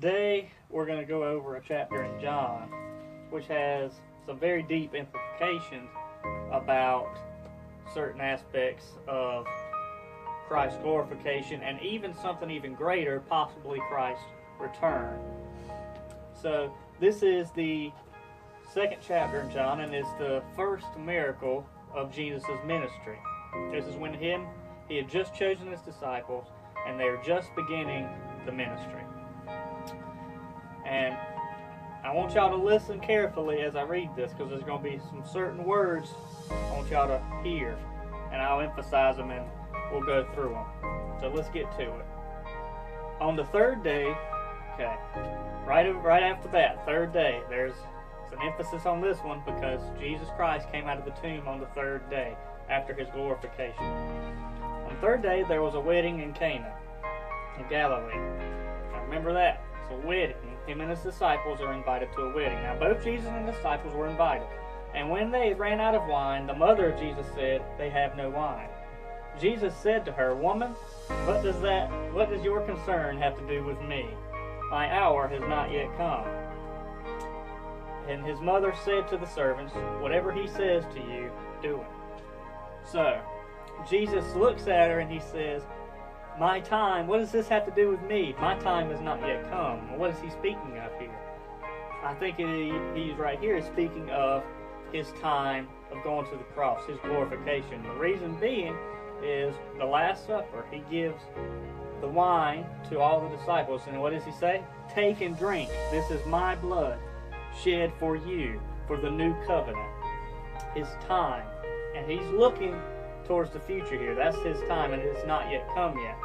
Today we're going to go over a chapter in John which has some very deep implications about certain aspects of Christ's glorification and even something even greater, possibly Christ's return. So this is the second chapter in John and is the first miracle of Jesus' ministry. This is when he had just chosen his disciples and they are just beginning the ministry. And I want y'all to listen carefully as I read this, because there's going to be some certain words I want y'all to hear, and I'll emphasize them and we'll go through them. So let's get to it. On the third day, right after that, third day, there's an emphasis on this one because Jesus Christ came out of the tomb on the third day after his glorification. On the third day, there was a wedding in Cana in Galilee. Now remember that. It's a wedding. Him and his disciples are invited to a wedding. Now both Jesus and the disciples were invited. And when they ran out of wine, the mother of Jesus said, "They have no wine." Jesus said to her, "Woman, what does your concern have to do with me? My hour has not yet come." And his mother said to the servants, "Whatever he says to you, do it." So, Jesus looks at her and he says, "My time, what does this have to do with me? My time has not yet come." Well, what is he speaking of here? I think he's right here speaking of his time of going to the cross, his glorification. The reason being is the Last Supper. He gives the wine to all the disciples, and what does he say? "Take and drink. This is my blood, shed for you, for the new covenant." His time. And he's looking towards the future here. That's his time, and it's not yet come yet.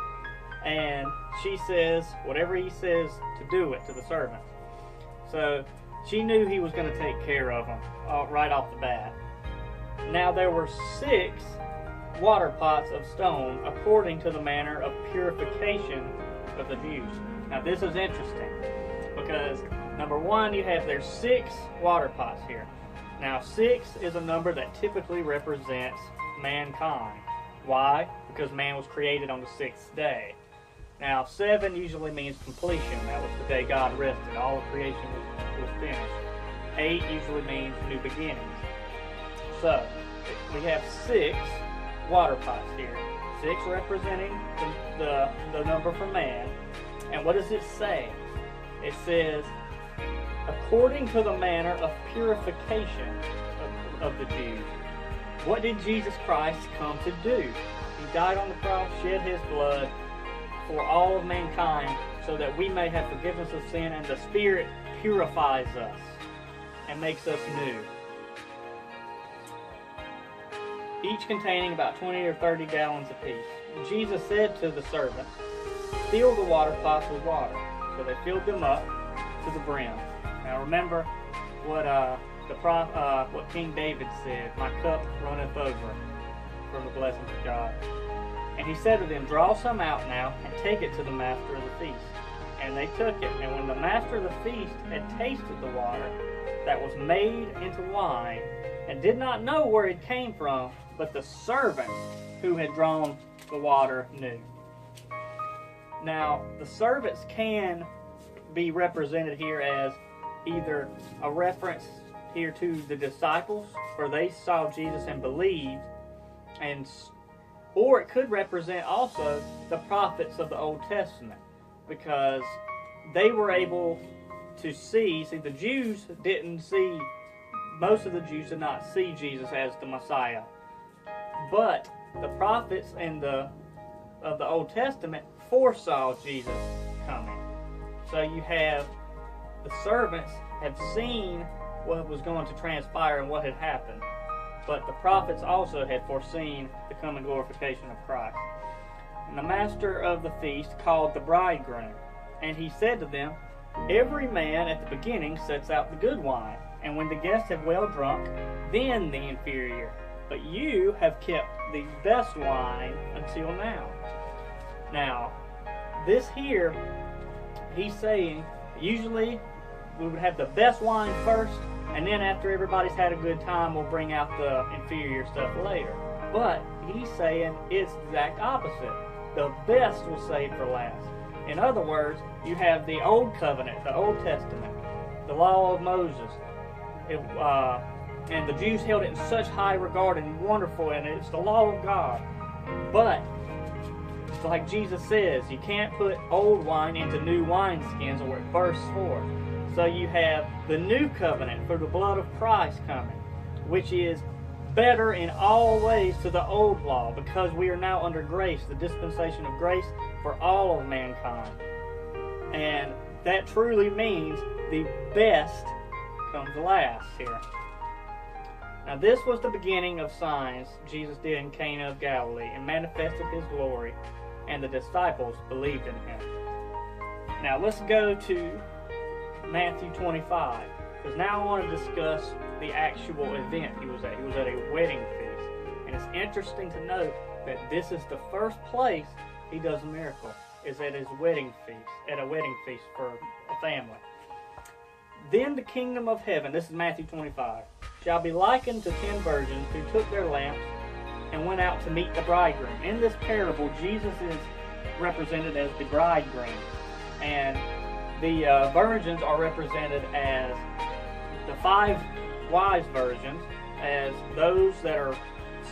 And she says, whatever he says to do it to the servants. So she knew he was going to take care of them right off the bat. Now there were 6 water pots of stone according to the manner of purification of the Jews. Now this is interesting because number one, there's 6 water pots here. Now 6 is a number that typically represents mankind. Why? Because man was created on the 6th day. Now 7 usually means completion. That was the day God rested. All of creation was finished. 8 usually means new beginnings. So we have 6 water pots here. 6 representing the number for man. And what does it say? It says, according to the manner of purification of the Jews. What did Jesus Christ come to do? He died on the cross, shed his blood for all of mankind so that we may have forgiveness of sin, and the Spirit purifies us and makes us new. Each containing about 20 or 30 gallons apiece. Jesus said to the servants, "Fill the water pots with water." So they filled them up to the brim. Now remember what King David said, "My cup runneth over," from the blessings of God. And he said to them, "Draw some out now, and take it to the master of the feast." And they took it. And when the master of the feast had tasted the water that was made into wine, and did not know where it came from, but the servants who had drawn the water knew. Now, the servants can be represented here as either a reference here to the disciples, for they saw Jesus and believed, or it could represent also the prophets of the Old Testament, because they were able to see the Jews didn't see, most of the Jews did not see Jesus as the Messiah, but the prophets of the Old Testament foresaw Jesus coming. So you have the servants have seen what was going to transpire and what had happened. But the prophets also had foreseen the coming glorification of Christ. And the master of the feast called the bridegroom, and he said to them, "Every man at the beginning sets out the good wine, and when the guests have well drunk, then the inferior. But you have kept the best wine until now." Now, this here, he's saying, usually we would have the best wine first, and then after everybody's had a good time, we'll bring out the inferior stuff later. But he's saying it's the exact opposite. The best was saved for last. In other words, you have the Old Covenant, the Old Testament, the Law of Moses. And the Jews held it in such high regard and wonderful, and it's the law of God. But, like Jesus says, you can't put old wine into new wineskins or it bursts forth. So you have the new covenant through the blood of Christ coming, which is better in all ways to the old law, because we are now under grace, the dispensation of grace for all of mankind. And that truly means the best comes last here. Now this was the beginning of signs Jesus did in Cana of Galilee and manifested his glory, and the disciples believed in him. Now let's go to Matthew 25, because now I want to discuss the actual event he was at. He was at a wedding feast. And it's interesting to note that this is the first place he does a miracle, is at his wedding feast, at a wedding feast for a family. Then the kingdom of heaven, this is Matthew 25, shall be likened to 10 virgins who took their lamps and went out to meet the bridegroom. In this parable, Jesus is represented as the bridegroom, and the virgins are represented as the 5 wise virgins, as those that are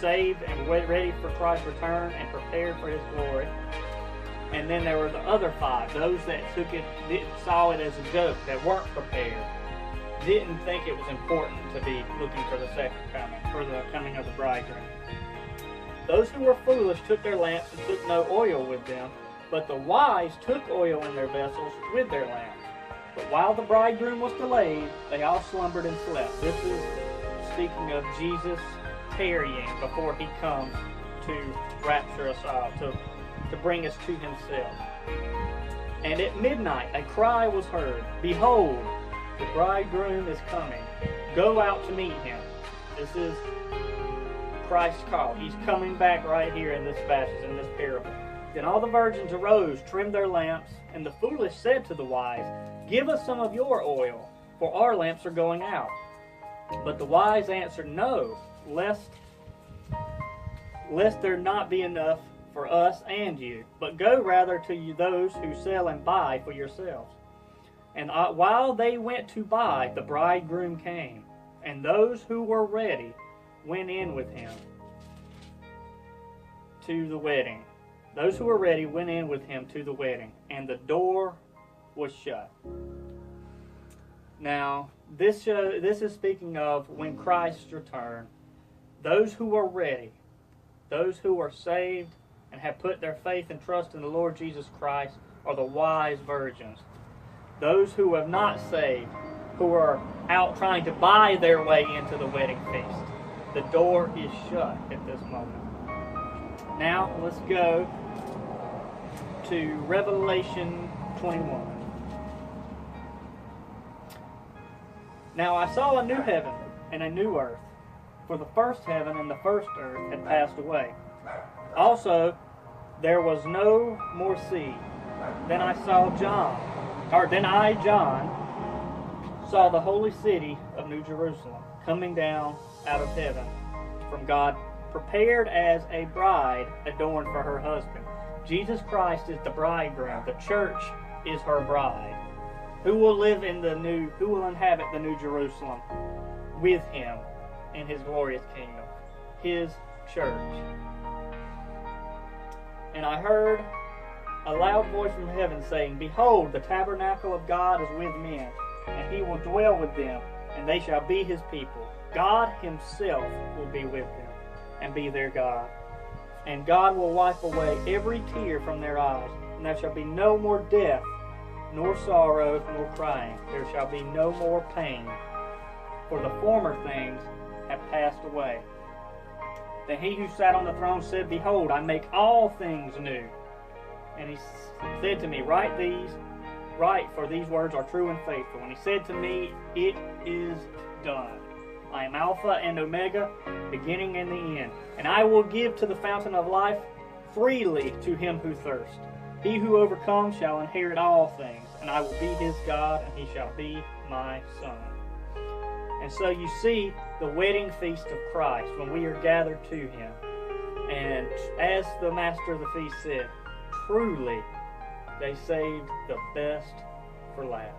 saved and ready for Christ's return and prepared for his glory. And then there were the other 5, those that saw it as a joke, that weren't prepared, didn't think it was important to be looking for the second coming, for the coming of the bridegroom. Those who were foolish took their lamps and took no oil with them, but the wise took oil in their vessels with their lamps. But while the bridegroom was delayed, they all slumbered and slept. This is speaking of Jesus tarrying before he comes to rapture us all, to bring us to himself. And at midnight a cry was heard, "Behold, the bridegroom is coming. Go out to meet him." This is Christ's call. He's coming back right here in this passage, in this parable. Then all the virgins arose, trimmed their lamps, and the foolish said to the wise, "Give us some of your oil, for our lamps are going out." But the wise answered, "No, lest there not be enough for us and you, but go rather to you those who sell and buy for yourselves." And while they went to buy, the bridegroom came, and those who were ready went in with him to the wedding. Those who were ready went in with him to the wedding, and the door was shut. Now, this is speaking of when Christ returned. Those who are ready, those who are saved and have put their faith and trust in the Lord Jesus Christ, are the wise virgins. Those who have not saved, who are out trying to buy their way into the wedding feast, the door is shut at this moment. Now, let's go to Revelation 21. Now I saw a new heaven and a new earth, for the first heaven and the first earth had passed away. Also, there was no more sea. Then I, John, saw the holy city of New Jerusalem coming down out of heaven from God, prepared as a bride adorned for her husband. Jesus Christ is the bridegroom. The church is her bride. Who will inhabit the New Jerusalem with him in his glorious kingdom? His church. And I heard a loud voice from heaven saying, "Behold, the tabernacle of God is with men, and he will dwell with them, and they shall be his people. God himself will be with them, and be their God. And God will wipe away every tear from their eyes, and there shall be no more death, nor sorrow, nor crying. There shall be no more pain, for the former things have passed away." Then he who sat on the throne said, "Behold, I make all things new." And he said to me, Write, for these words are true and faithful. And he said to me, "It is done. I am Alpha and Omega, beginning and the end. And I will give to the fountain of life freely to him who thirsts. He who overcomes shall inherit all things, and I will be his God, and he shall be my son." And so you see the wedding feast of Christ when we are gathered to him. And as the master of the feast said, truly They saved the best for last.